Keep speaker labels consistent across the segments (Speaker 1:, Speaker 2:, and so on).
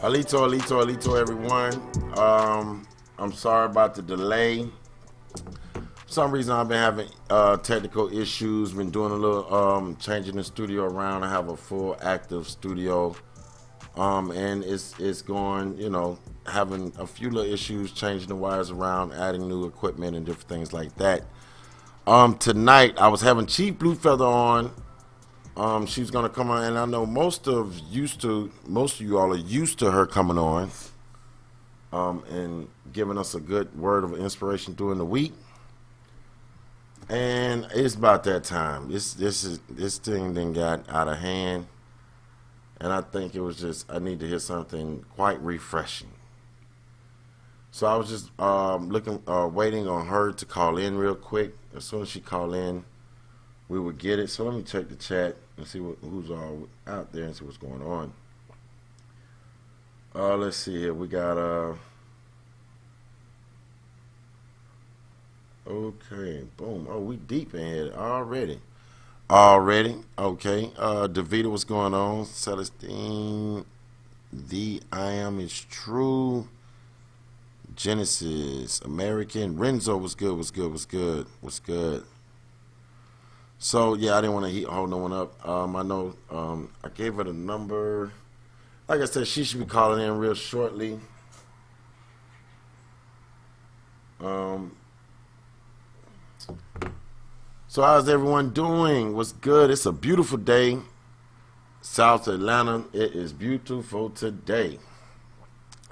Speaker 1: Alito, everyone. I'm sorry about the delay. For some reason, I've been having technical issues. Been doing a little changing the studio around. I have a full active studio, and it's going. Having a few little issues, changing the wires around, adding new equipment and different things like that. Tonight I was having Chief Blue Feather on. She's gonna come on, and I know most of you all are used to her coming on, and giving us a good word of inspiration during the week. And it's about that time. This thing then got out of hand, and I think it was just I need to hear something quite refreshing. So I was just waiting on her to call in real quick. As soon as she called in, we would get it. So let me check the chat and see who's all out there and see what's going on. Let's see here. We got okay, boom. Oh, we deep in here already. Okay. Davita, what's going on? Celestine, the I am is true. Genesis, American, Renzo, what's good. So yeah, I didn't want to hold no one up. I know I gave her the number. Like I said, she should be calling in real shortly. So how's everyone doing? What's good? It's a beautiful day. South Atlanta, it is beautiful today.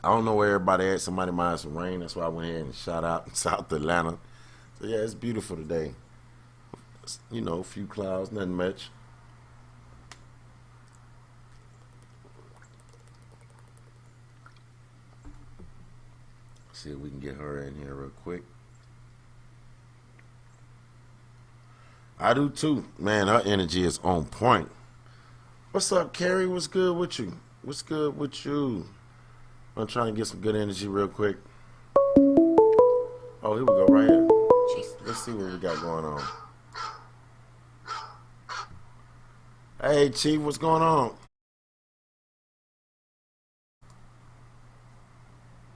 Speaker 1: I don't know where everybody at. Somebody might have some rain. That's why I went ahead and shout out South Atlanta. So yeah, it's beautiful today. A few clouds, nothing much. See if we can get her in here real quick. I do too. Man, her energy is on point. What's up, Carrie? What's good with you? I'm trying to get some good energy real quick. Oh, here we go, right here. Let's see what we got going on. Hey, Chief, what's going on?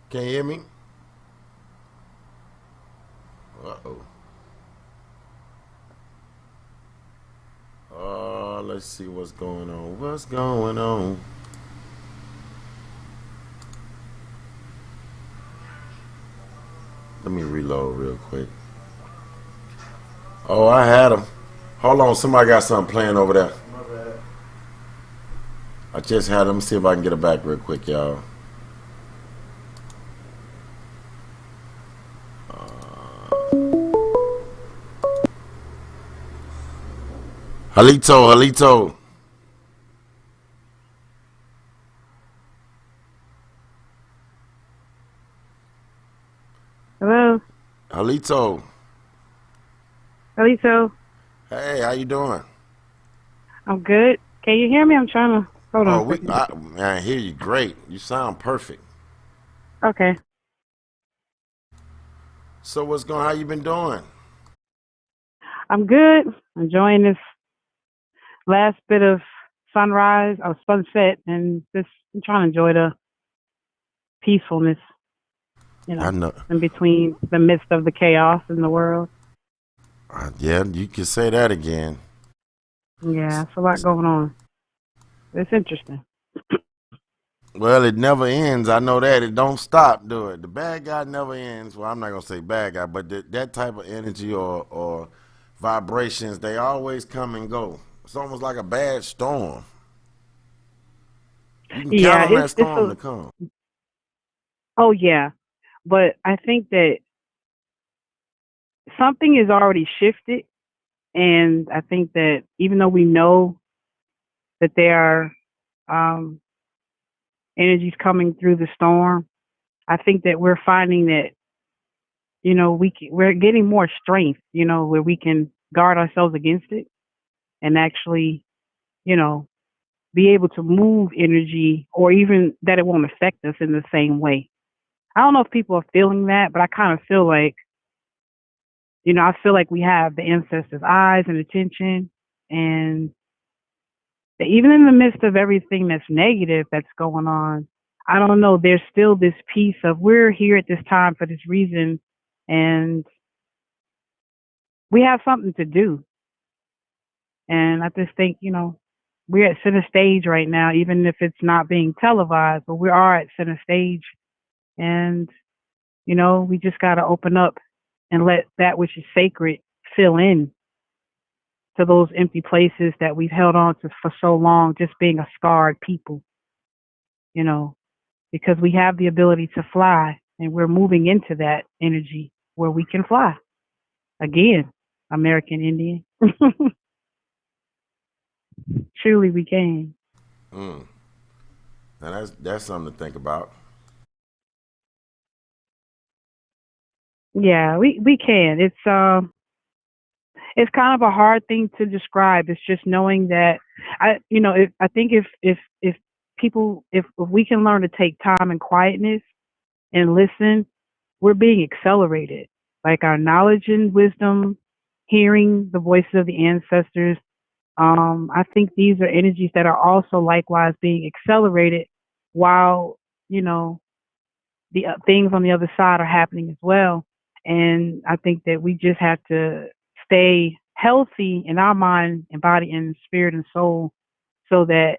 Speaker 1: Can you hear me? Uh-oh. Let's see what's going on. Let me reload real quick. Oh, I had him. Hold on, somebody got something playing over there.
Speaker 2: My bad.
Speaker 1: I just had him. Let me see if I can get it back real quick, y'all. Halito.
Speaker 3: Hello,
Speaker 1: Halito.
Speaker 3: Alito.
Speaker 1: Hey, how you doing?
Speaker 3: I'm good. Can you hear me? I'm trying to hold on
Speaker 1: Oh,
Speaker 3: a second.
Speaker 1: man, I hear you great. You sound perfect.
Speaker 3: Okay,
Speaker 1: So how you been doing?
Speaker 3: I'm good. Enjoying this last bit of sunrise or sunset, and just I'm trying to enjoy the peacefulness, you
Speaker 1: I
Speaker 3: know,
Speaker 1: know.
Speaker 3: in between the midst of the chaos in the world.
Speaker 1: Yeah, you can say that again.
Speaker 3: Yeah, it's a lot going on. It's interesting.
Speaker 1: Well, it never ends. I know that. It don't stop, do it? The bad guy never ends. Well, I'm not going to say bad guy, but that type of energy or vibrations, they always come and go. It's almost like a bad storm. You can count
Speaker 3: Yeah,
Speaker 1: on that
Speaker 3: it's
Speaker 1: storm
Speaker 3: a
Speaker 1: to come.
Speaker 3: oh yeah, but I think that something is already shifted, and I think that even though we know that there are energies coming through the storm, I think that we're finding that we're getting more strength, where we can guard ourselves against it and actually, you know, be able to move energy or even that it won't affect us in the same way. I don't know if people are feeling that, but I kind of feel like, I feel like we have the ancestors' eyes and attention, and that even in the midst of everything that's negative that's going on, I don't know. There's still this piece of we're here at this time for this reason, and we have something to do. And I just think, we're at center stage right now, even if it's not being televised, but we are at center stage. And, we just got to open up and let that which is sacred fill in to those empty places that we've held on to for so long, just being a scarred people, you know, because we have the ability to fly and we're moving into that energy where we can fly again, American Indian. Truly, we can.
Speaker 1: Mm. Now that's something to think about.
Speaker 3: Yeah, we can. It's kind of a hard thing to describe. It's just knowing that I think if people if we can learn to take time and quietness and listen, we're being accelerated. Like our knowledge and wisdom, hearing the voices of the ancestors. I think these are energies that are also likewise being accelerated while you know the things on the other side are happening as well. And I think that we just have to stay healthy in our mind and body and spirit and soul so that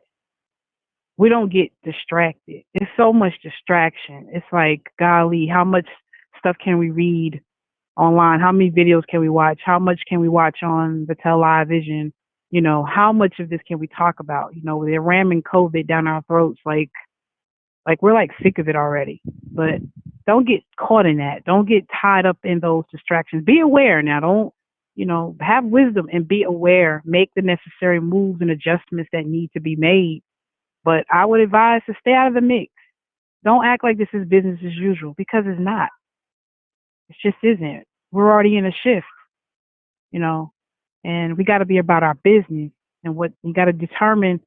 Speaker 3: we don't get distracted. It's so much distraction. It's like, golly, how much stuff can we read online? How many videos can we watch? How much can we watch on the television? How much of this can we talk about? They're ramming COVID down our throats like we're like sick of it already. But don't get caught in that. Don't get tied up in those distractions. Be aware now. Don't, have wisdom and be aware. Make the necessary moves and adjustments that need to be made. But I would advise to stay out of the mix. Don't act like this is business as usual because it's not. It just isn't. We're already in a shift, you know, and we got to be about our business and what you got to determine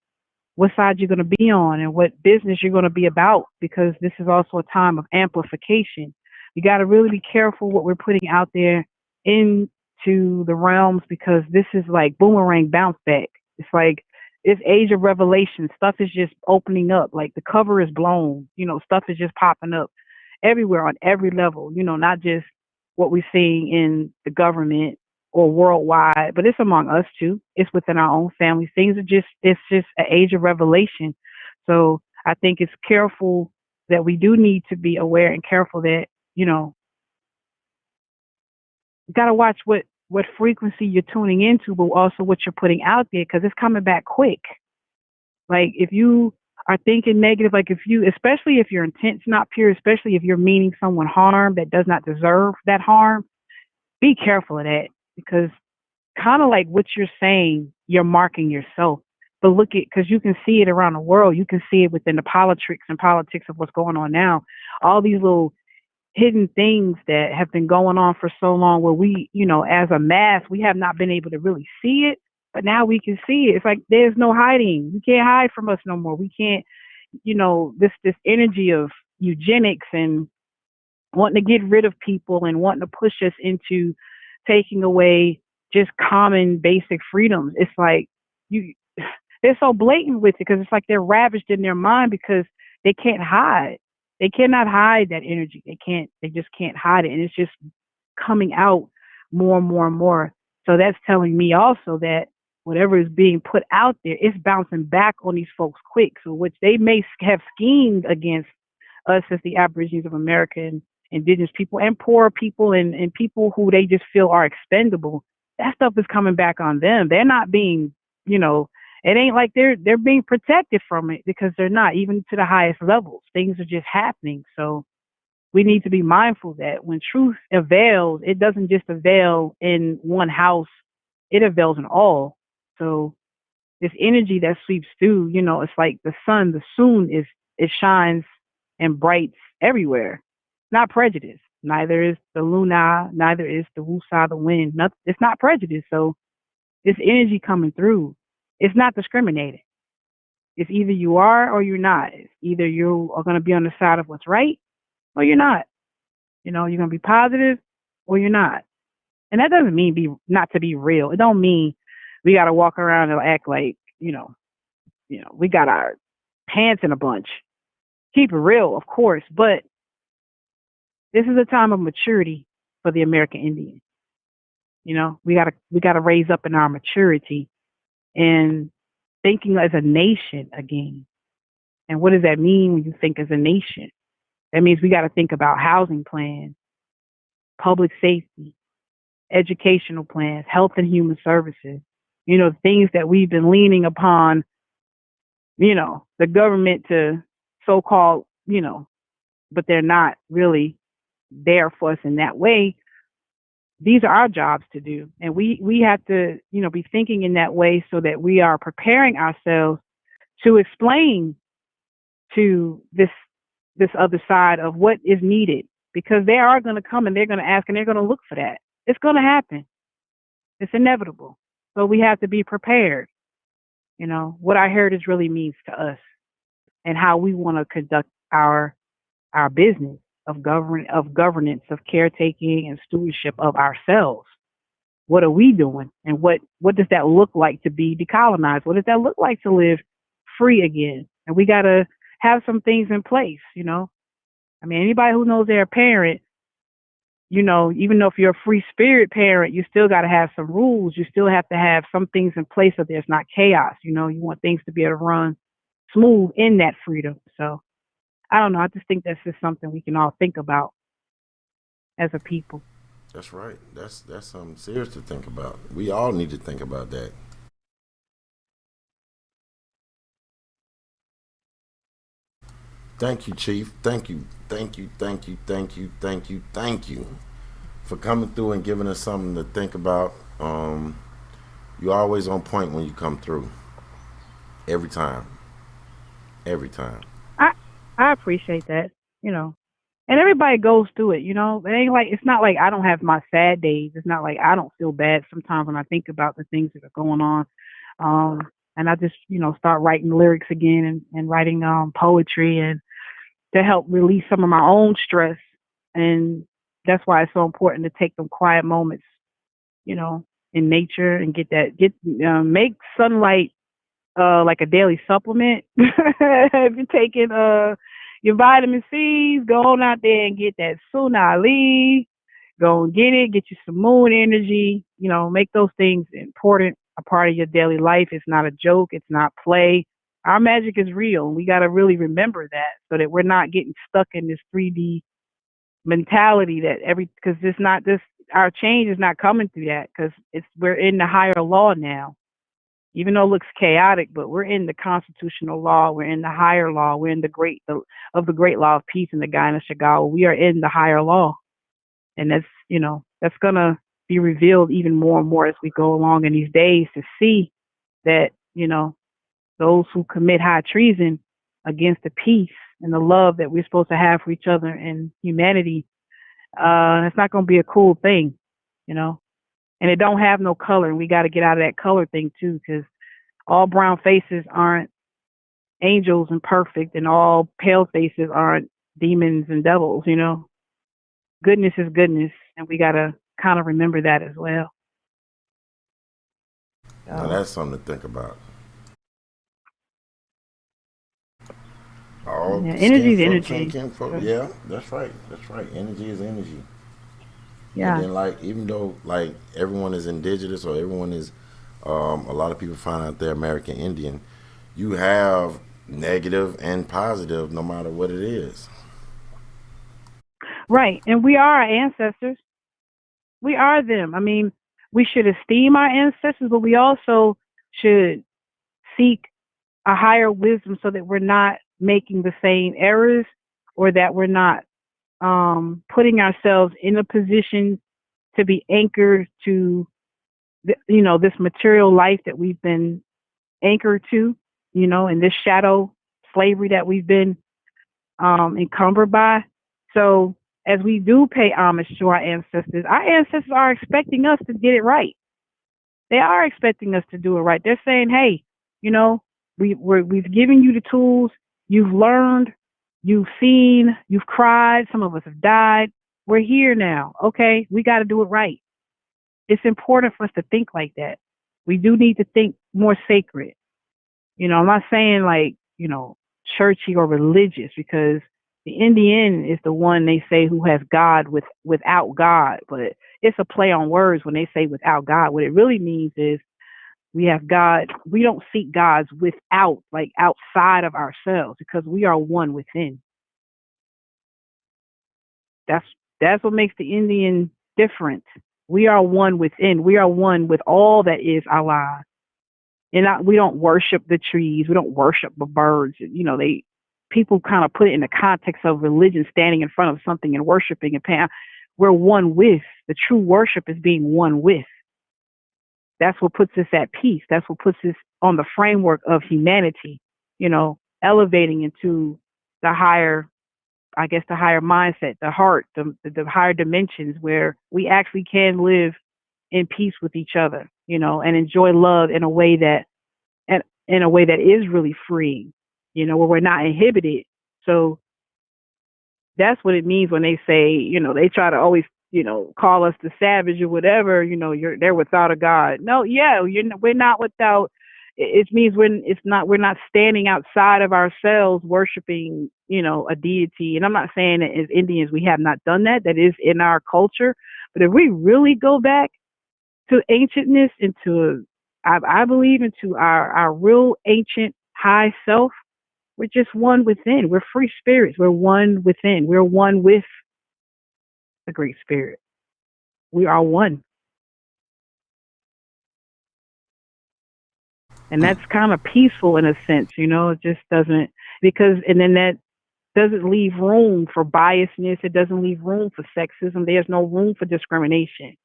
Speaker 3: what side you're going to be on and what business you're going to be about because this is also a time of amplification. You got to really be careful what we're putting out there into the realms because this is like boomerang bounce back. It's like it's age of revelation. Stuff is just opening up. Like the cover is blown. Stuff is just popping up everywhere on every level. Not just what we're seeing in the government or worldwide, but it's among us too. It's within our own families. It's just an age of revelation. So I think it's careful that we do need to be aware and careful that, you got to watch what frequency you're tuning into, but also what you're putting out there because it's coming back quick. Like if you are thinking negative, like especially if your intent's not pure, especially if you're meaning someone harm that does not deserve that harm, be careful of that because kind of like what you're saying, you're marking yourself. But look at because you can see it around the world. You can see it within the politics of what's going on now. All these little hidden things that have been going on for so long where we, as a mass, we have not been able to really see it, but now we can see it. It's like there's no hiding. You can't hide from us no more. We can't, this energy of eugenics and wanting to get rid of people and wanting to push us into taking away just common basic freedoms. It's like you they're so blatant with it because it's like they're ravaged in their mind because they can't hide. They cannot hide that energy. They just can't hide it. And it's just coming out more and more and more. So that's telling me also that whatever is being put out there, it's bouncing back on these folks quick. So which they may have schemed against us as the Aborigines of America and indigenous people and poor people and people who they just feel are expendable. That stuff is coming back on them. They're not being, it ain't like they're being protected from it because they're not, even to the highest levels. Things are just happening. So we need to be mindful that when truth avails, it doesn't just avail in one house, it avails in all. So this energy that sweeps through, it's like the sun, the soon it shines and brights everywhere. Not prejudice. Neither is the Luna, neither is the Wusa, the wind. Nothing, it's not prejudice. So this energy coming through, it's not discriminating. It's either you are or you're not. It's either you are going to be on the side of what's right or you're not. You're going to be positive or you're not. And that doesn't mean be not to be real. It don't mean we got to walk around and act like, we got our pants in a bunch. keep it real, of course, but this is a time of maturity for the American Indian. We gotta raise up in our maturity and thinking as a nation again. And what does that mean when you think as a nation? That means we got to think about housing plans, public safety, educational plans, health and human services. Things that we've been leaning upon, the government to so called, but they're not really there for us in that way. These are our jobs to do. And we have to, be thinking in that way so that we are preparing ourselves to explain to this other side of what is needed, because they are going to come and they're going to ask and they're going to look for that. It's going to happen. It's inevitable. So we have to be prepared. What our heritage really means to us and how we want to conduct our business of governance, of caretaking and stewardship of ourselves. What are we doing? And what does that look like to be decolonized? What does that look like to live free again? And we got to have some things in place. I mean, anybody who knows they're a parent, even though if you're a free spirit parent, you still got to have some rules. You still have to have some things in place so there's not chaos. You want things to be able to run smooth in that freedom. So I don't know. I just think that's just something we can all think about as a people.
Speaker 1: That's right. That's something serious to think about. We all need to think about that. Thank you, Chief. Thank you. Thank you. Thank you. Thank you. Thank you. Thank you for coming through and giving us something to think about. You're always on point when you come through. Every time. Every time.
Speaker 3: I appreciate that. You know, and everybody goes through it. It ain't like it's not like I don't have my sad days. It's not like I don't feel bad sometimes when I think about the things that are going on. And I just start writing lyrics again and writing poetry and to help release some of my own stress. And that's why it's so important to take them quiet moments, you know, in nature and make sunlight like a daily supplement. If you're taking your vitamin C's, go on out there and get that Sunali. Go and get it. Get you some moon energy. Make those things important, a part of your daily life. It's not a joke. It's not play. Our magic is real. We got to really remember that so that we're not getting stuck in this 3D mentality because it's not this. Our change is not coming through that because we're in the higher law now, even though it looks chaotic, but we're in the constitutional law. We're in the higher law. We're in the great law of peace and the Guyana Shagawa. We are in the higher law. And that's going to be revealed even more and more as we go along in these days to see that, those who commit high treason against the peace and the love that we're supposed to have for each other and humanity, it's not going to be a cool thing, you know, and it don't have no color. And we got to get out of that color thing too, because all brown faces aren't angels and perfect, and all pale faces aren't demons and devils, Goodness is goodness, and we got to kind of remember that as well.
Speaker 1: Now that's something to think about. All
Speaker 3: yeah, energy is energy.
Speaker 1: Yeah, that's right. That's right. Energy is energy.
Speaker 3: Yeah.
Speaker 1: And then, even though everyone is indigenous or everyone is, a lot of people find out they're American Indian, you have negative and positive no matter what it is.
Speaker 3: Right. And we are our ancestors. We are them. I mean, we should esteem our ancestors, but we also should seek a higher wisdom so that we're not making the same errors or that we're not putting ourselves in a position to be anchored to, this material life that we've been anchored to, in this shadow slavery that we've been encumbered by. So as we do pay homage to our ancestors are expecting us to get it right. They are expecting us to do it right. They're saying, hey, we've given you the tools. You've learned, you've seen, you've cried. Some of us have died. We're here now. Okay, we got to do it right. It's important for us to think like that. We do need to think more sacred. I'm not saying churchy or religious, because the Indian is the one they say who has God without God, but it's a play on words when they say without God. What it really means is we have God. We don't seek gods without, like outside of ourselves, because we are one within. That's that's what makes the Indian different. We are one within. We are one with all that is Allah. And we don't worship the trees. We don't worship the birds. You know, they people kind of put it in the context of religion, standing in front of something and worshiping and paying. We're one with. The true worship is being one with. That's what puts us at peace. That's what puts us on the framework of humanity. You know, elevating into the higher, I guess, the higher mindset, the heart, the higher dimensions where we actually can live in peace with each other, you know, and enjoy love in a way that, and in a way that is really freeing, you know, where we're not inhibited. So that's what it means when they say, you know, they try to always, you know, call us the savage or whatever, you know, they're without a God. No, yeah, we're not without. It means we're not standing outside of ourselves worshiping, you know, a deity. And I'm not saying that as Indians we have not done that. That is in our culture. But if we really go back to ancientness, into I believe into our real ancient high self, we're just one within. We're free spirits. We're one within. We're one with the Great Spirit. We are one. And that's kind of peaceful in a sense, you know, it just doesn't, because, and then that doesn't leave room for biasness. It doesn't leave room for sexism. There's no room for discrimination,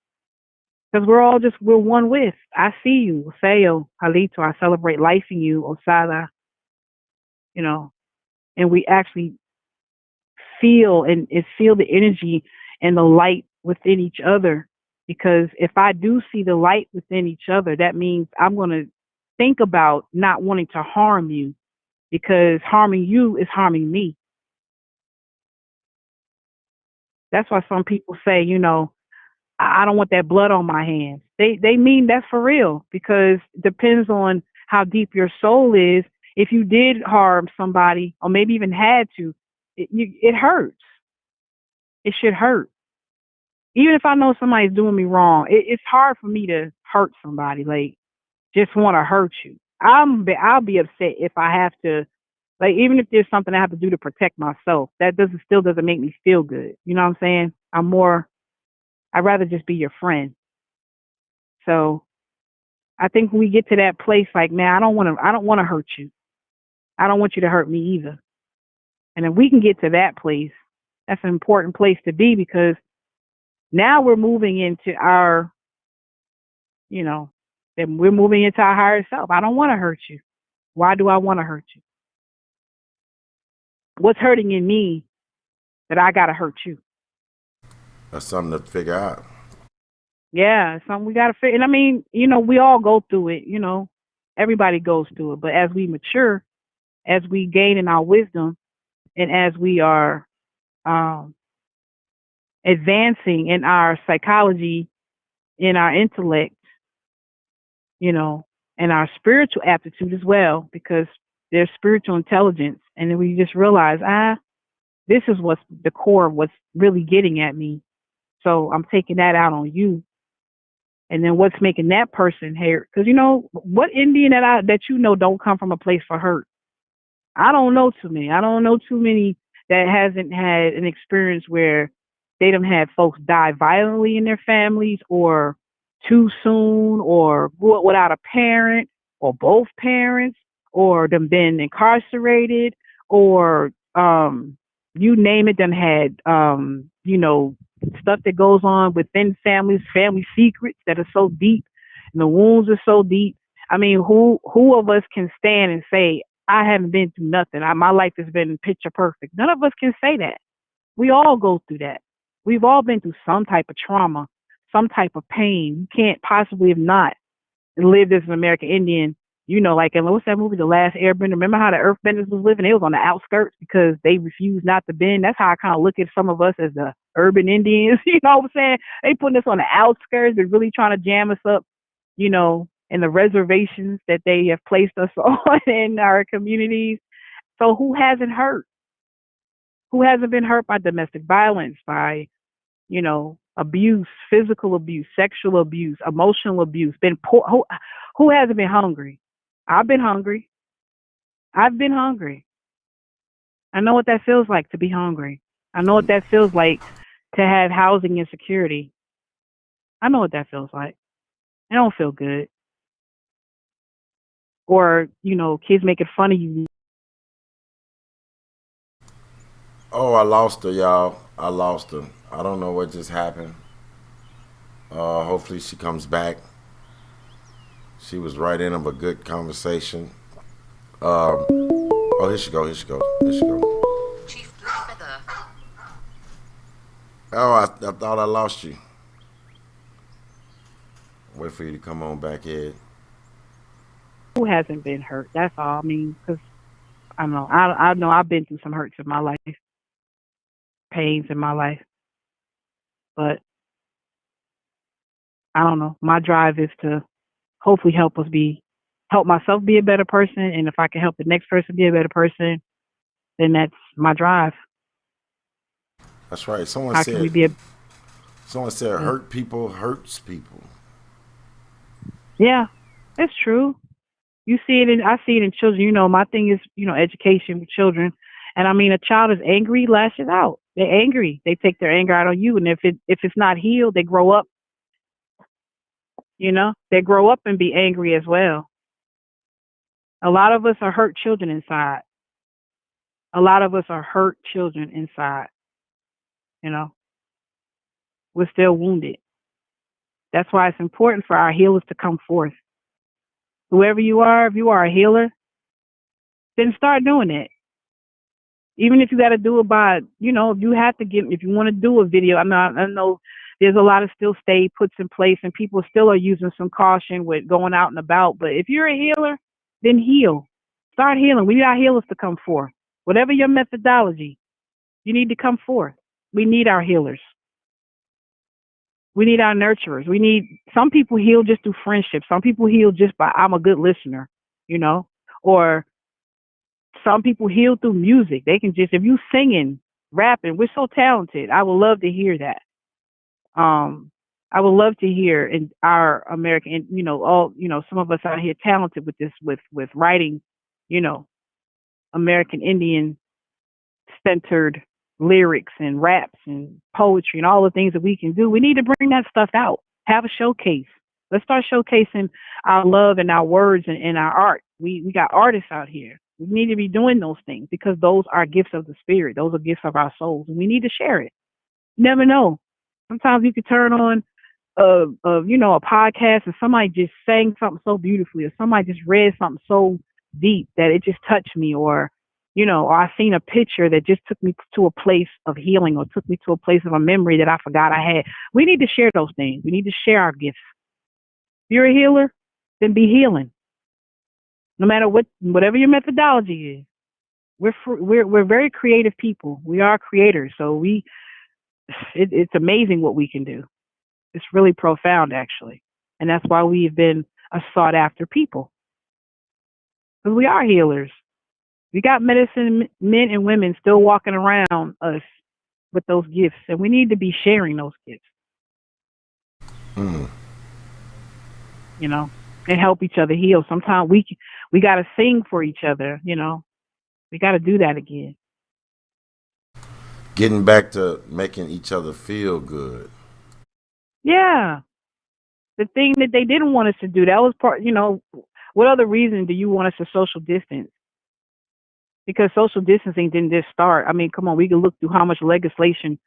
Speaker 3: because we're one with. I see you, Oseo, Halito. I celebrate life in you, Osada, you know, and we actually feel the energy and the light within each other. Because if I do see the light within each other, that means I'm going to think about not wanting to harm you, because harming you is harming me. That's why some people say, you know, I don't want that blood on my hands. They mean that's for real, because it depends on how deep your soul is. If you did harm somebody, or maybe even had to, it hurts. It should hurt. Even if I know somebody's doing me wrong, it's hard for me to hurt somebody. Like, just want to hurt you. I'll be upset if I have to, like, even if there's something I have to do to protect myself. That doesn't make me feel good. You know what I'm saying? I'd rather just be your friend. So I think when we get to that place, like, man, I don't want to hurt you. I don't want you to hurt me either. And if we can get to that place, that's an important place to be, because now we're moving into our, you know, then we're moving into our higher self. I don't want to hurt you. Why do I want to hurt you? What's hurting in me that I got to hurt you?
Speaker 1: That's something to figure out.
Speaker 3: Yeah, it's something we got to figure. And I mean, you know, we all go through it, you know, everybody goes through it. But as we mature, as we gain in our wisdom, and as we are um, advancing in our psychology, in our intellect, you know, and our spiritual aptitude as well, because there's spiritual intelligence. And then we just realize, this is what's the core of what's really getting at me. So I'm taking that out on you. And then what's making that person hurt? Because, you know, what Indian that you know don't come from a place for hurt? I don't know too many. I don't know too many that hasn't had an experience where they don't have folks die violently in their families, or too soon, or grew up without a parent, or both parents, or them been incarcerated, or you name it, them had you know, stuff that goes on within families, family secrets that are so deep, and the wounds are so deep. I mean, who of us can stand and say, I haven't been through nothing. My life has been picture perfect. None of us can say that. We all go through that. We've all been through some type of trauma, some type of pain. You can't possibly have not lived as an American Indian. You know, like in what's that movie, The Last Airbender? Remember how the Earthbenders was living? They was on the outskirts because they refused not to bend. That's how I kind of look at some of us as the urban Indians. You know what I'm saying? They putting us on the outskirts. They're really trying to jam us up, you know, in the reservations that they have placed us on in our communities. So who hasn't hurt? Who hasn't been hurt by domestic violence, by, abuse, physical abuse, sexual abuse, emotional abuse, been poor? Who hasn't been hungry? I've been hungry. I've been hungry. I know what that feels like to be hungry. I know what that feels like to have housing insecurity. I know what that feels like. It don't feel good. Or, kids making fun of you.
Speaker 1: Oh, I lost her, y'all. I lost her. I don't know what just happened. Hopefully she comes back. She was right in of a good conversation. Oh, here she go. Here she go. Here she go. Chief Black Feather. Oh, I thought I lost you. Wait for you to come on back, Ed.
Speaker 3: Who hasn't been hurt? That's all. I mean, because I don't know. I know I've been through some hurts in my life, pains in my life, but I don't know. My drive is to hopefully help myself be a better person, and if I can help the next person be a better person, then that's my drive.
Speaker 1: That's right.
Speaker 3: How can we be a
Speaker 1: Someone said hurt people hurts people.
Speaker 3: Yeah, it's true. I see it in children. My thing is, education with children. And I mean, a child is angry, lashes out. They're angry. They take their anger out on you. And if it's not healed, they grow up, they grow up and be angry as well. A lot of us are hurt children inside. A lot of us are hurt children inside, you know. We're still wounded. That's why it's important for our healers to come forth. Whoever you are, if you are a healer, then start doing it. Even if you got to do it by, if you have to if you want to do a video. I know there's a lot of still stay puts in place and people still are using some caution with going out and about. But if you're a healer, then heal. Start healing. We need our healers to come forth. Whatever your methodology, you need to come forth. We need our healers. We need our nurturers. Some people heal just through friendship. Some people heal just by, I'm a good listener, or some people heal through music. They can just, if you singing, rapping, we're so talented. I would love to hear that. I would love to hear in our American, some of us out here talented with this, with writing, you know, American Indian centered lyrics and raps and poetry and all the things that we can do. We need to bring that stuff out. Have a showcase. Let's start showcasing our love and our words and our art. We got artists out here. We need to be doing those things because those are gifts of the spirit. Those are gifts of our souls, and we need to share it. You never know. Sometimes you could turn on a podcast and somebody just sang something so beautifully, or somebody just read something so deep that it just touched me, or I seen a picture that just took me to a place of healing, or took me to a place of a memory that I forgot I had. We need to share those things. We need to share our gifts. If you're a healer, then be healing. No matter whatever your methodology is. We're very creative people. We are creators, so it's amazing what we can do. It's really profound, actually, and that's why we've been a sought after people, because we are healers. We got medicine men and women still walking around us with those gifts, and we need to be sharing those gifts,
Speaker 1: Mm.
Speaker 3: and help each other heal. Sometimes we got to sing for each other. We got to do that again.
Speaker 1: Getting back to making each other feel good.
Speaker 3: Yeah, the thing that they didn't want us to do, that was part. What other reason do you want us to social distance? Because social distancing didn't just start. I mean, come on, we can look through how much legislation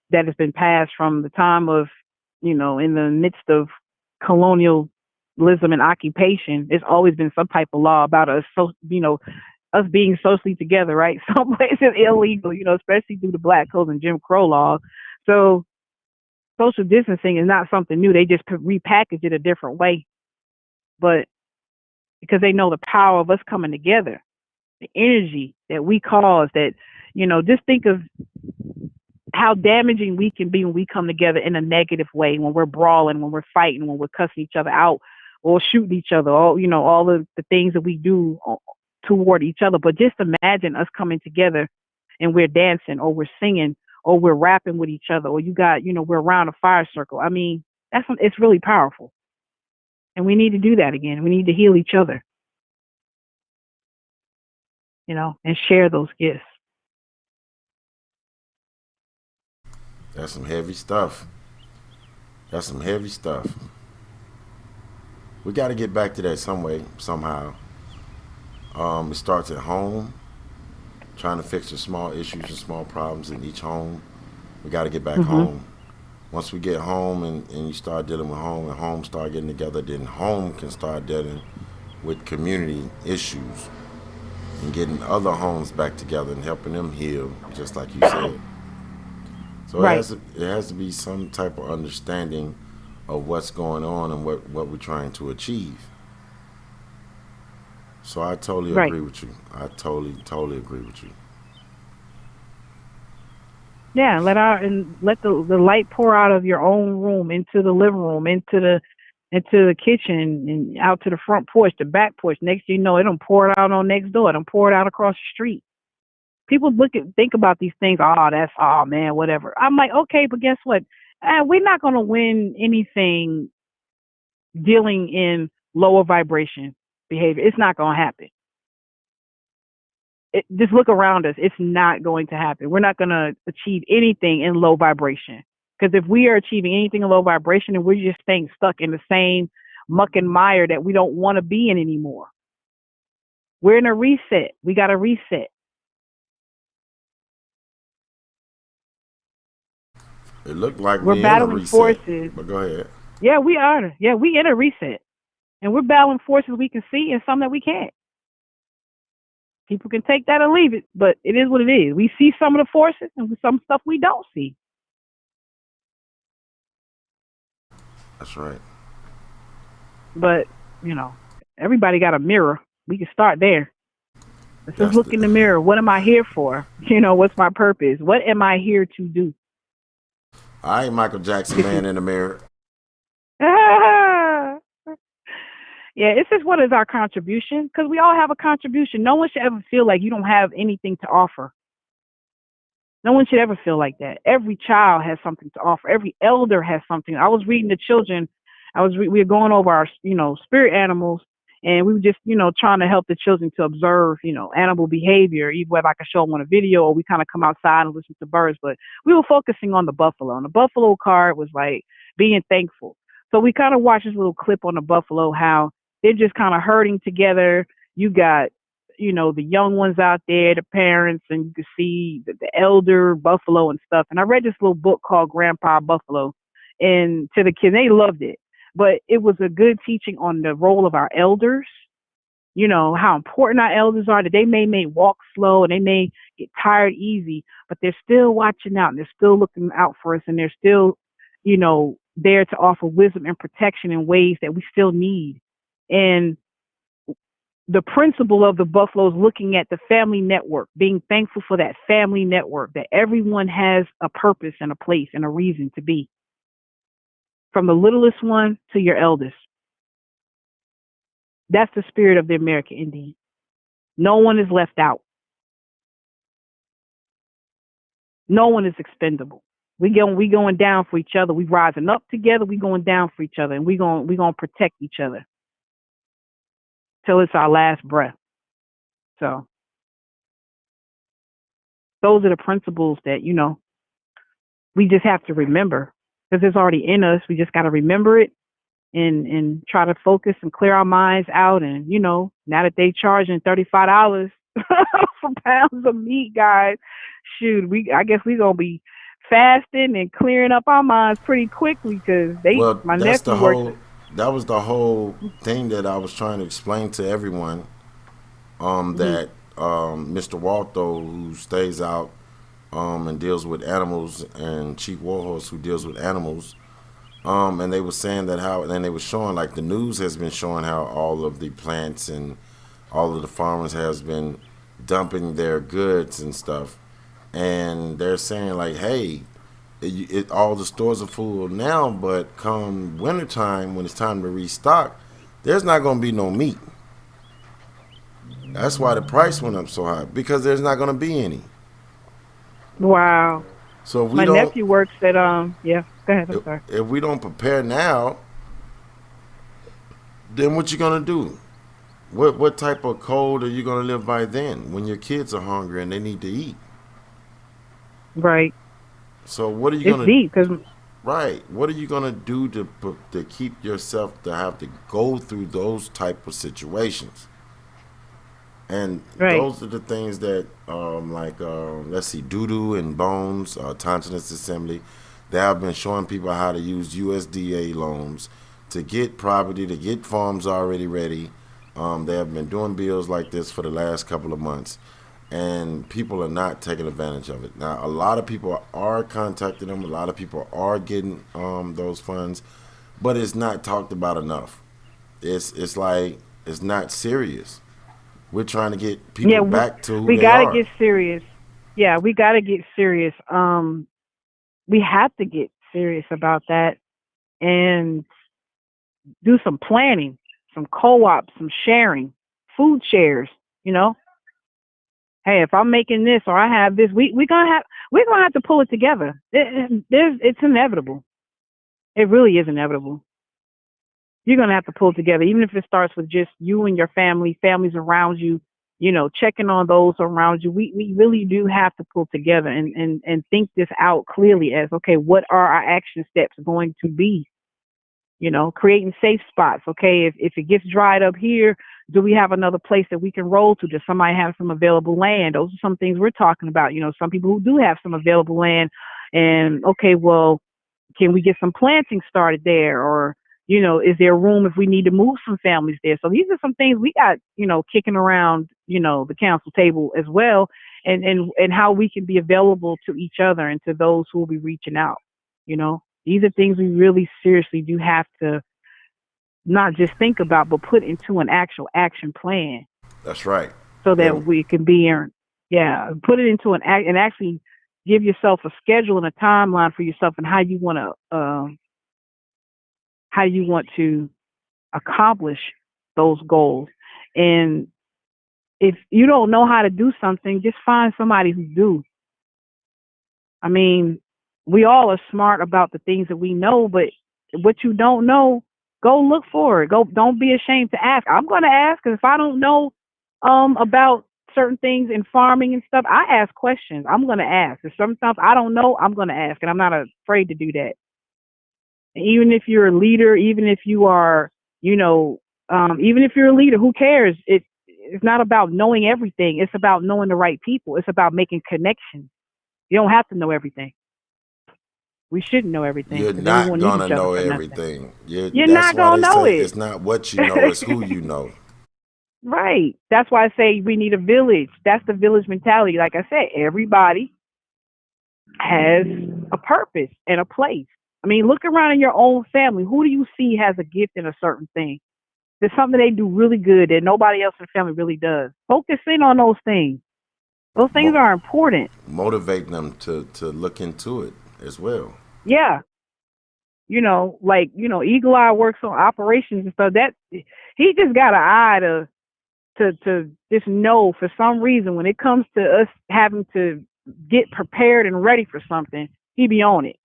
Speaker 3: that has been passed from the time of, in the midst of colonialism and occupation. There's always been some type of law about us, us being socially together, right? Some places illegal, especially through the Black Codes and Jim Crow law. So social distancing is not something new. They just repackage it a different way, but because they know the power of us coming together, the energy that we cause, that, just think of how damaging we can be when we come together in a negative way, when we're brawling, when we're fighting, when we're cussing each other out or shooting each other, all the things that we do toward each other. But just imagine us coming together and we're dancing or we're singing or we're rapping with each other or you got, we're around a fire circle. I mean, it's really powerful. And we need to do that again. We need to heal each other, and share those gifts.
Speaker 1: That's some heavy stuff. That's some heavy stuff. We got to get back to that some way, somehow. It starts at home, trying to fix the small issues and small problems in each home. We got to get back
Speaker 3: Mhm.
Speaker 1: home. Once we get home and you start dealing with home and home start getting together, then home can start dealing with community issues and getting other homes back together and helping them heal, just like you said. So
Speaker 3: Right.
Speaker 1: it has to be some type of understanding of what's going on and what we're trying to achieve. So I totally
Speaker 3: Right.
Speaker 1: agree with you. I totally agree with you.
Speaker 3: Yeah, let the light pour out of your own room into the living room, into the kitchen and out to the front porch, the back porch. Next thing you know, it don't pour it out on next door. It don't pour it out across the street. People think about these things. Oh, oh man, whatever. I'm like, okay, but guess what? We're not gonna win anything dealing in lower vibration behavior. It's not gonna happen. Just look around us. It's not going to happen. We're not going to achieve anything in low vibration. Because if we are achieving anything in low vibration, and we're just staying stuck in the same muck and mire that we don't want to be in anymore. We're in a reset. We got to reset.
Speaker 1: It looked like
Speaker 3: We're
Speaker 1: we in a
Speaker 3: battling
Speaker 1: reset,
Speaker 3: forces.
Speaker 1: but go ahead.
Speaker 3: Yeah, we are. Yeah, we in a reset. And we're battling forces we can see and some that we can't. People can take that or leave it, but it is what it is. We see some of the forces and some stuff we don't see.
Speaker 1: That's right.
Speaker 3: But, you know, everybody got a mirror. We can start there. Let's just
Speaker 1: That's
Speaker 3: look in the
Speaker 1: the.
Speaker 3: mirror. What am I here for? What's my purpose? What am I here to do?
Speaker 1: I ain't Michael Jackson, man in the mirror.
Speaker 3: Yeah, it's just what is our contribution? Because we all have a contribution. No one should ever feel like you don't have anything to offer. No one should ever feel like that. Every child has something to offer. Every elder has something. I was reading the children. We were going over our, spirit animals, and we were just, trying to help the children to observe, animal behavior, either whether I could show them on a video or we kind of come outside and listen to birds. But we were focusing on the buffalo, and the buffalo card was like being thankful. So we kind of watched this little clip on the buffalo, how they're just kind of herding together. You got the young ones out there, the parents, and you can see the elder buffalo and stuff. And I read this little book called Grandpa Buffalo, and to the kids, they loved it. But it was a good teaching on the role of our elders, how important our elders are, that they may walk slow and they may get tired easy, but they're still watching out and they're still looking out for us and they're still, there to offer wisdom and protection in ways that we still need. And the principle of the buffalo is looking at the family network, being thankful for that family network, that everyone has a purpose and a place and a reason to be, from the littlest one to your eldest. That's the spirit of the American Indian. No one is left out. No one is expendable. We going down for each other. We rising up together. We going down for each other, and we gonna protect each other till it's our last breath. So those are the principles that we just have to remember, because it's already in us. We just got to remember it and try to focus and clear our minds out. And now that they charging $35 for pounds of meat, guys, shoot, I guess we gonna be fasting and clearing up our minds pretty quickly, because
Speaker 1: Well,
Speaker 3: my nephew works.
Speaker 1: that was the whole thing that I was trying to explain to everyone.
Speaker 3: Hmm.
Speaker 1: That Mr. Waltho, who stays out and deals with animals, and Chief Warhorse, who deals with animals, and they were saying that how, and they were showing, like, the news has been showing how all of the plants and all of the farmers has been dumping their goods and stuff, and they're saying like, hey, all the stores are full now, but come wintertime when it's time to restock, there's not going to be no meat. That's why the price went up so high because there's not going to be any.
Speaker 3: Wow.
Speaker 1: So if we
Speaker 3: My
Speaker 1: don't,
Speaker 3: nephew works at yeah. Go ahead. I'm
Speaker 1: if,
Speaker 3: sorry.
Speaker 1: if we don't prepare now, then what you going to do? What type of code are you going to live by then when your kids are hungry and they need to eat?
Speaker 3: Right.
Speaker 1: So what are you
Speaker 3: It's
Speaker 1: going to
Speaker 3: deep because
Speaker 1: right? What are you going to do to keep yourself to have to go through those type of situations? And
Speaker 3: right.
Speaker 1: those are the things that, let's see, Doodoo and Bones, Tonsinus Assembly, they have been showing people how to use USDA loans to get property, to get farms already ready. They have been doing bills like this for the last couple of months, and people are not taking advantage of it. Now, a lot of people are contacting them. A lot of people are getting those funds, but it's not talked about enough. It's like it's not serious. We're trying to get
Speaker 3: Yeah,
Speaker 1: people back to who
Speaker 3: we
Speaker 1: they
Speaker 3: got to
Speaker 1: are.
Speaker 3: get serious. Yeah, we got to get serious. We have to get serious about that and do some planning, some co-ops, some sharing, food shares. You know, hey, if I'm making this or I have this, we're gonna have to pull it together. It's inevitable. It really is inevitable. You're gonna have to pull it together, even if it starts with just you and your family, families around you. You know, checking on those around you. We really do have to pull together and think this out clearly as okay, what are our action steps going to be? You know, creating safe spots. Okay, if it gets dried up here, do we have another place that we can roll to? Does somebody have some available land? Those are some things we're talking about. You know, some people who do have some available land, and okay, well, can we get some planting started there? Or, you know, is there room if we need to move some families there? So these are some things we got, you know, kicking around, you know, the council table as well, and how we can be available to each other and to those who will be reaching out. You know, these are things we really seriously do have to not just think about, but put into an actual action plan
Speaker 1: That's right.
Speaker 3: so that
Speaker 1: And
Speaker 3: we can be in, yeah, put it into an act and actually give yourself a schedule and a timeline for yourself and how you want to accomplish those goals. And if you don't know how to do something, just find somebody who do. I mean, we all are smart about the things that we know, but what you don't know, go look for it. Go, don't be ashamed to ask. I'm going to ask because if I don't know about certain things in farming and stuff, I ask questions. I'm going to ask. If sometimes I don't know, I'm going to ask, and I'm not afraid to do that. Even if you're a leader, even if you are, you know, even if you're a leader, who cares? It's not about knowing everything. It's about knowing the right people. It's about making connections. You don't have to know everything. We shouldn't know everything
Speaker 1: you're
Speaker 3: because then we
Speaker 1: not
Speaker 3: won't need
Speaker 1: gonna
Speaker 3: each other
Speaker 1: know
Speaker 3: for nothing.
Speaker 1: everything.
Speaker 3: You're
Speaker 1: That's
Speaker 3: not
Speaker 1: why
Speaker 3: gonna
Speaker 1: they
Speaker 3: know
Speaker 1: say
Speaker 3: it.
Speaker 1: it's not what you know, it's who you know.
Speaker 3: Right. That's why I say we need a village. That's the village mentality. Like I said, everybody has a purpose and a place. I mean, look around in your own family. Who do you see has a gift in a certain thing? There's something they do really good that nobody else in the family really does. Focus in on those things. Those things
Speaker 1: Mo-
Speaker 3: are important.
Speaker 1: Motivate them to look into it as well.
Speaker 3: Yeah. You know, like, you know, Eagle Eye works on operations and stuff. That he just got an eye to just know for some reason when it comes to us having to get prepared and ready for something, he be on it.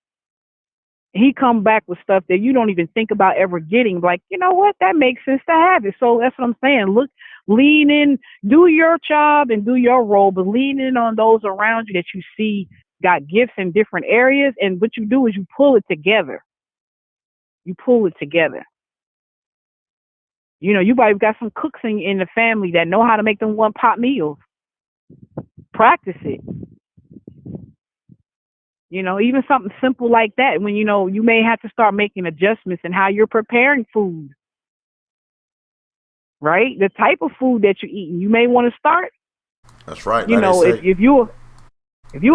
Speaker 3: He come back with stuff that you don't even think about ever getting. Like, you know what? That makes sense to have it. So that's what I'm saying. Look, lean in, do your job and do your role, but lean in on those around you that you see got gifts in different areas. And what you do is you pull it together. You pull it together. You know, you probably got some cooks in the family that know how to make them one pot meals. Practice it. You know, even something simple like that. When you know you may have to start making adjustments in how you're preparing food, right? The type of food that you're eating. You may want to start.
Speaker 1: That's right.
Speaker 3: You
Speaker 1: Like they
Speaker 3: know,
Speaker 1: say,
Speaker 3: if you're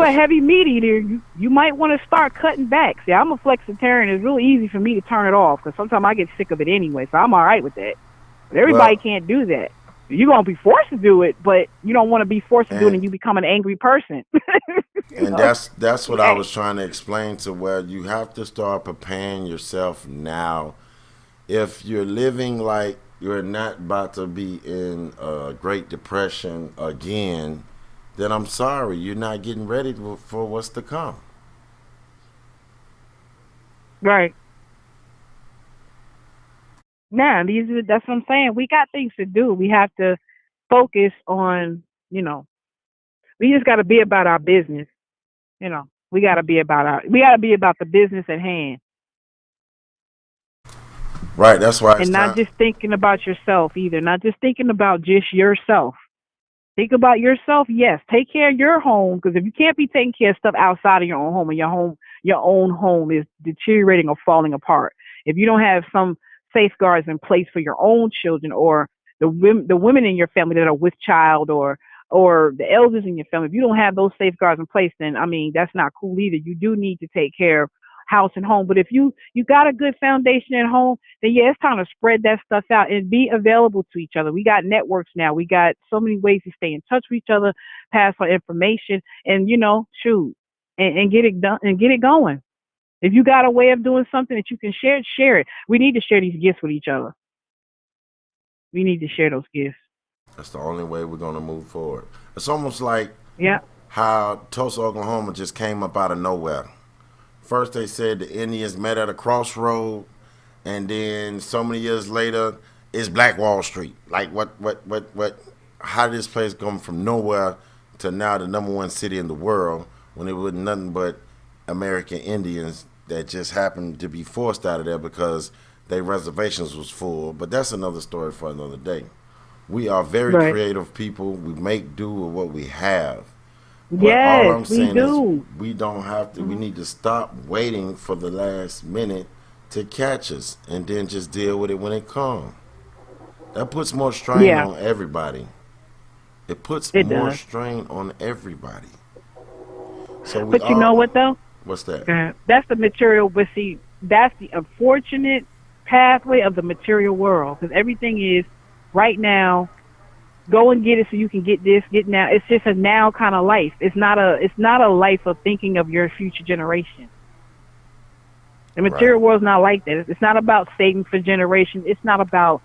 Speaker 3: a
Speaker 1: that's
Speaker 3: heavy meat eater, you might want to start cutting back. See, I'm a flexitarian. It's really easy for me to turn it off because sometimes I get sick of it anyway. So I'm all right with that. But everybody
Speaker 1: well,
Speaker 3: can't do that. You're gonna be forced to do it, but you don't want to be forced to do it
Speaker 1: and
Speaker 3: and you become an angry person. you
Speaker 1: and
Speaker 3: know?
Speaker 1: that's what I
Speaker 3: Hey,
Speaker 1: was trying to explain to where you have to start preparing yourself now. If you're living like you're not about to be in a Great Depression again, then I'm sorry, you're not getting ready for what's to come.
Speaker 3: Right. Now, that's what I'm saying. We got things to do. We have to focus on, you know, we just got to be about our business. We got to be about the business at hand
Speaker 1: Right. That's why it's
Speaker 3: and not
Speaker 1: time.
Speaker 3: just thinking about yourself either. Not just thinking about just yourself. Think about yourself. Yes, take care of your home because if you can't be taking care of stuff outside of your own home and your own home is deteriorating or falling apart. If you don't have some safeguards in place for your own children or the women in your family that are with child or the elders in your family, if you don't have those safeguards in place, then I mean that's not cool either. You do need to take care of house and home. But if you got a good foundation at home, then yeah, it's time to spread that stuff out and be available to each other. We got networks now. We got so many ways to stay in touch with each other, pass on information, and shoot, and get it done and get it going. If you got a way of doing something that you can share, share it. We need to share these gifts with each other. We need to share those gifts.
Speaker 1: That's the only way we're gonna move forward. It's almost like
Speaker 3: Yeah.
Speaker 1: how Tulsa, Oklahoma just came up out of nowhere. First, they said the Indians met at a crossroad, and then so many years later, it's Black Wall Street. Like, what? How did this place come from nowhere to now the number one city in the world when it was nothing but American Indians that just happened to be forced out of there because their reservations was full. But that's another story for another day. We are very
Speaker 3: Right.
Speaker 1: creative people. We make do with what we have. But all
Speaker 3: Yes,
Speaker 1: I'm
Speaker 3: we
Speaker 1: saying is
Speaker 3: do.
Speaker 1: we don't have to. We
Speaker 3: Mhm.
Speaker 1: need to stop waiting for the last minute to catch us, and then just deal with it when it comes. That puts more strain
Speaker 3: Yeah,
Speaker 1: on everybody. It puts
Speaker 3: it
Speaker 1: more
Speaker 3: does.
Speaker 1: strain on everybody. So we
Speaker 3: But you know
Speaker 1: all.
Speaker 3: what though?
Speaker 1: What's that?
Speaker 3: That's the material. But see, that's the unfortunate pathway of the material world because everything is right now. Go and get it so you can get this, get now. It's just a now kind of life. It's not a life of thinking of your future generation. The
Speaker 1: Right.
Speaker 3: material world's not like that. It's not about saving for generations. It's not about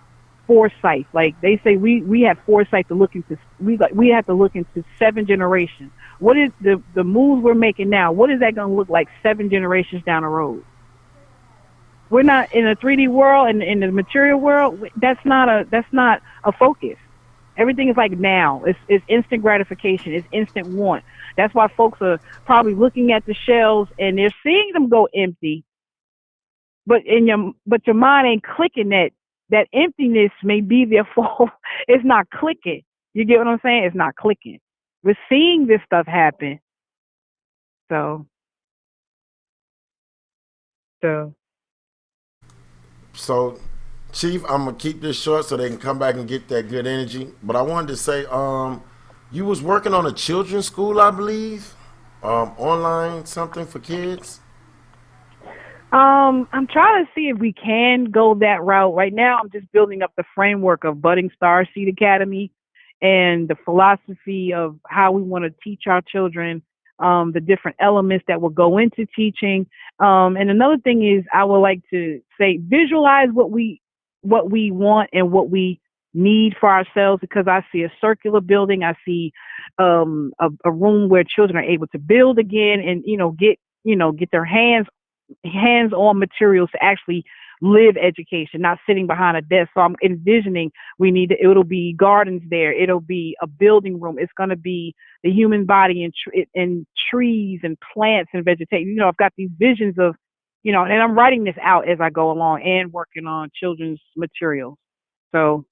Speaker 3: foresight. Like they say, we have foresight to look into. We have to look into 7 generations. What is the moves we're making now? What is that going to look like 7 generations down the road? We're not in a 3D world and in the material world. That's not a focus. Everything is like now. It's instant gratification. It's instant want. That's why folks are probably looking at the shelves and they're seeing them go empty, but your mind ain't clicking that emptiness may be their fault. It's not clicking. You get what I'm saying? It's not clicking. We're seeing this stuff happen. So so
Speaker 1: So, Chief, I'm gonna keep this short so they can come back and get that good energy. But I wanted to say, you was working on a children's school, I believe, online something for kids.
Speaker 3: I'm trying to see if we can go that route. Right now, I'm just building up the framework of Budding Star Seed Academy and the philosophy of how we want to teach our children, the different elements that will go into teaching. And another thing is, I would like to say, visualize what we want and what we need for ourselves because I see a circular building. I see a room where children are able to build again and get their hands-on materials to actually live education, not sitting behind a desk. So I'm envisioning it'll be gardens there. It'll be a building room. It's going to be the human body and trees and plants and vegetation. I've got these visions of, and I'm writing this out as I go along and working on children's materials. So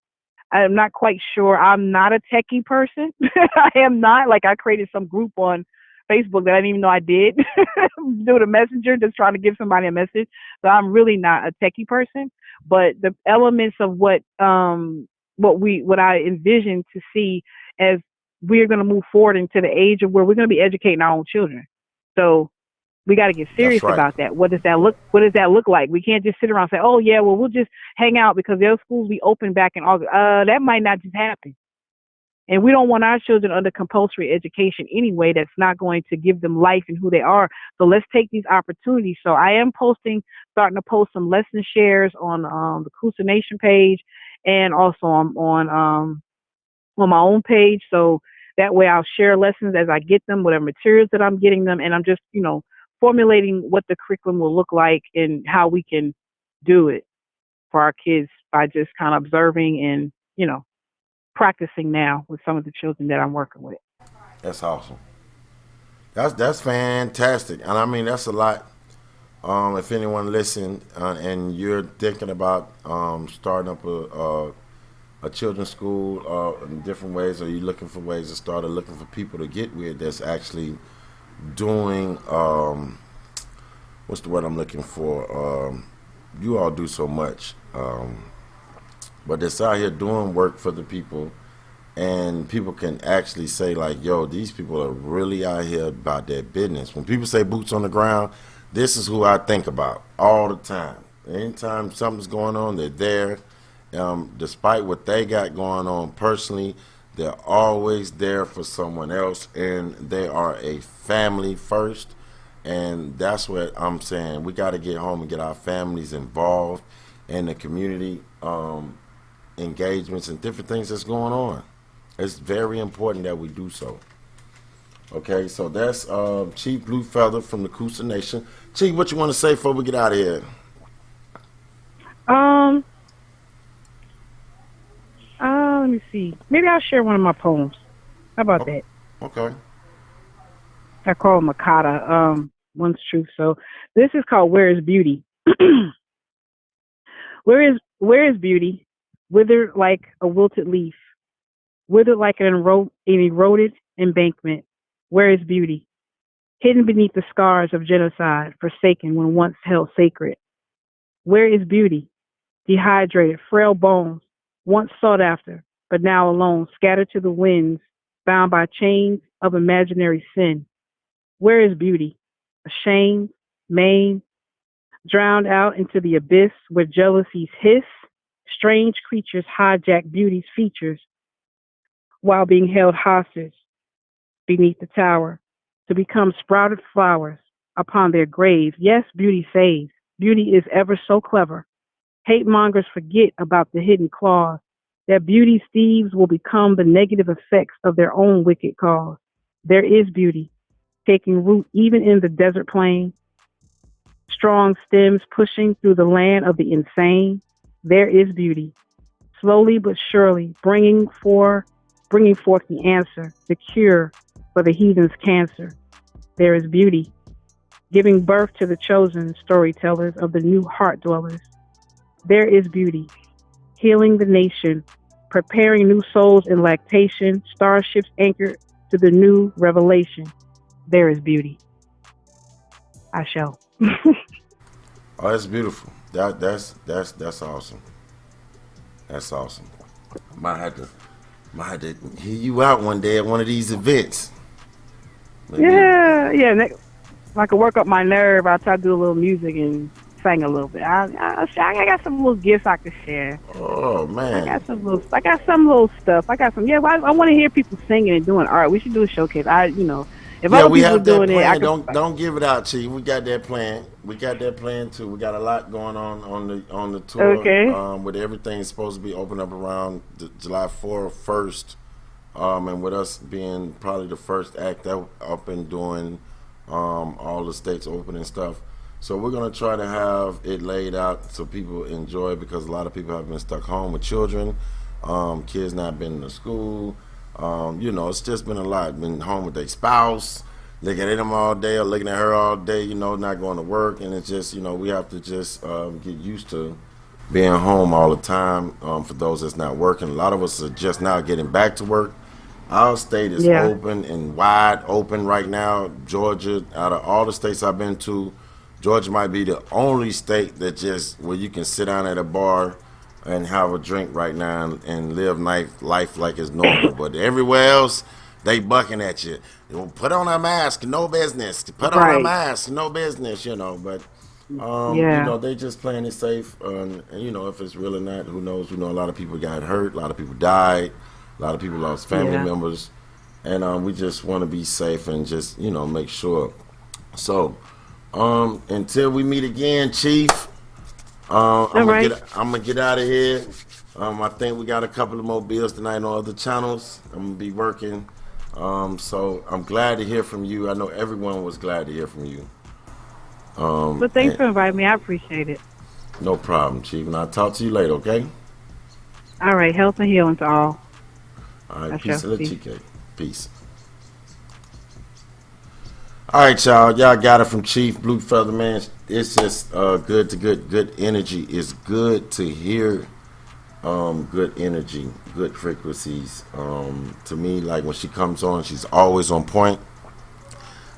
Speaker 3: I'm not quite sure. I'm not a techie person. I am not. Like I created some group on Facebook that I didn't even know I did do the messenger, just trying to give somebody a message. So I'm really not a techie person, but the elements of what I envision to see as we're going to move forward into the age of where we're going to be educating our own children. So we got to get
Speaker 1: That's
Speaker 3: serious
Speaker 1: right.
Speaker 3: about that. What does that look like? We can't just sit around and say, "Oh yeah, well we'll just hang out because their schools be open back in August." That might not just happen. And we don't want our children under compulsory education anyway. That's not going to give them life and who they are. So let's take these opportunities. So I am starting to post some lesson shares on the Crucial Nation page and also I'm on my own page. So that way I'll share lessons as I get them, whatever materials that I'm getting them, and I'm just, formulating what the curriculum will look like and how we can do it for our kids by just kind of observing and, practicing now with some of the children that I'm working with.
Speaker 1: That's awesome. That's fantastic, and I mean that's a lot. If anyone listen and you're thinking about starting up a children's school in different ways, or you're looking for ways to start, or looking for people to get with that's actually doing what's the word I'm looking for? You all do so much, but it's out here doing work for the people, and people can actually say like, "Yo, these people are really out here about their business." When people say boots on the ground, this is who I think about all the time. Anytime something's going on, they're there. Despite what they got going on personally, they're always there for someone else, and they are a family first. And that's what I'm saying. We got to get home and get our families involved in the community engagements and different things that's going on. It's very important that we do so. Okay, so that's Chief Blue Feather from the Coosa Nation. Chief, what you want to say before we get out of here?
Speaker 3: Let me see. Maybe I'll share one of my poems. How about that?
Speaker 1: Okay.
Speaker 3: I call it Makata, One's Truth. So this is called Where is Beauty? Where is beauty? Withered like a wilted leaf, withered like an eroded embankment. Where is beauty? Hidden beneath the scars of genocide, forsaken when once held sacred. Where is beauty? Dehydrated, frail bones, once sought after, but now alone, scattered to the winds, bound by chains of imaginary sin. Where is beauty? Ashamed, maimed, drowned out into the abyss where jealousies hiss, strange creatures hijack beauty's features while being held hostage beneath the tower to become sprouted flowers upon their graves. Yes, beauty saves. Beauty is ever so clever. Hate mongers forget about the hidden claws that beauty's thieves will become the negative effects of their own wicked cause. There is beauty taking root even in the desert plain, strong stems pushing through the land of the insane. There is beauty, slowly but surely bringing forth the answer, the cure for the heathen's cancer. There is beauty, giving birth to the chosen storytellers of the new heart dwellers. There is beauty, healing the nation, preparing new souls in lactation, starships anchored to the new revelation. There is beauty. I shall.
Speaker 1: Oh, that's beautiful. That's awesome. That's awesome. Might have to hear you out one day at one of these events. Maybe.
Speaker 3: Yeah. If I could work up my nerve, I'll try to do a little music and sing a little bit. I got some little gifts I could share.
Speaker 1: Oh man.
Speaker 3: I got some little stuff. I want to hear people singing and doing art. We should do a showcase. If other
Speaker 1: we
Speaker 3: people
Speaker 1: have that
Speaker 3: doing it,
Speaker 1: plan. Don't give it out, Chief. We got that plan. We got that plan too. We got a lot going on the tour.
Speaker 3: Okay.
Speaker 1: With everything supposed to be open up around July 1st, and with us being probably the first act up and doing all the states open and stuff. So we're gonna try to have it laid out so people enjoy it, because a lot of people have been stuck home with children, kids not been to school. It's just been a lot. Been home with their spouse, looking at them all day or looking at her all day, not going to work. And it's just, we have to just get used to being home all the time for those that's not working. A lot of us are just now getting back to work. Our state is open and wide open right now. Georgia, out of all the states I've been to, Georgia might be the only state that just where you can sit down at a bar and have a drink right now and live life like it's normal. But everywhere else, they bucking at you. Put on a mask, no business. Put on a mask, no business, But, they just playing it safe. And, if it's real or not, who knows? A lot of people got hurt. A lot of people died. A lot of people lost family members. And we just want to be safe and just, make sure. So, until we meet again, Chief, I'm gonna get out of here. I think we got a couple of more bills tonight on other channels. I'm gonna be working. So I'm glad to hear from you. I know everyone was glad to hear from you.
Speaker 3: Well, thanks for inviting me. I appreciate it.
Speaker 1: No problem, Chief. And I'll talk to you later, okay?
Speaker 3: All right. Health and healing to all.
Speaker 1: All right,
Speaker 3: I
Speaker 1: peace
Speaker 3: shall
Speaker 1: and
Speaker 3: see.
Speaker 1: chique. Peace. All right, y'all. Y'all got it from Chief Blue Feather, man. It's just good energy. It's good to hear good energy, good frequencies. To me, like when she comes on, she's always on point,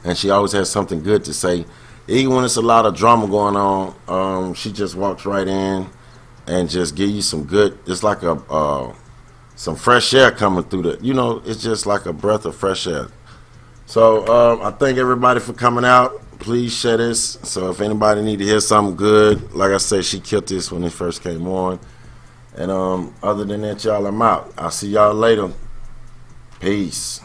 Speaker 1: and she always has something good to say. Even when it's a lot of drama going on, she just walks right in and just give you some good. It's like a some fresh air coming through the. It's just like a breath of fresh air. So I thank everybody for coming out. Please share this. So if anybody need to hear something good, like I said, she killed this when it first came on. And other than that, y'all, I'm out. I'll see y'all later. Peace.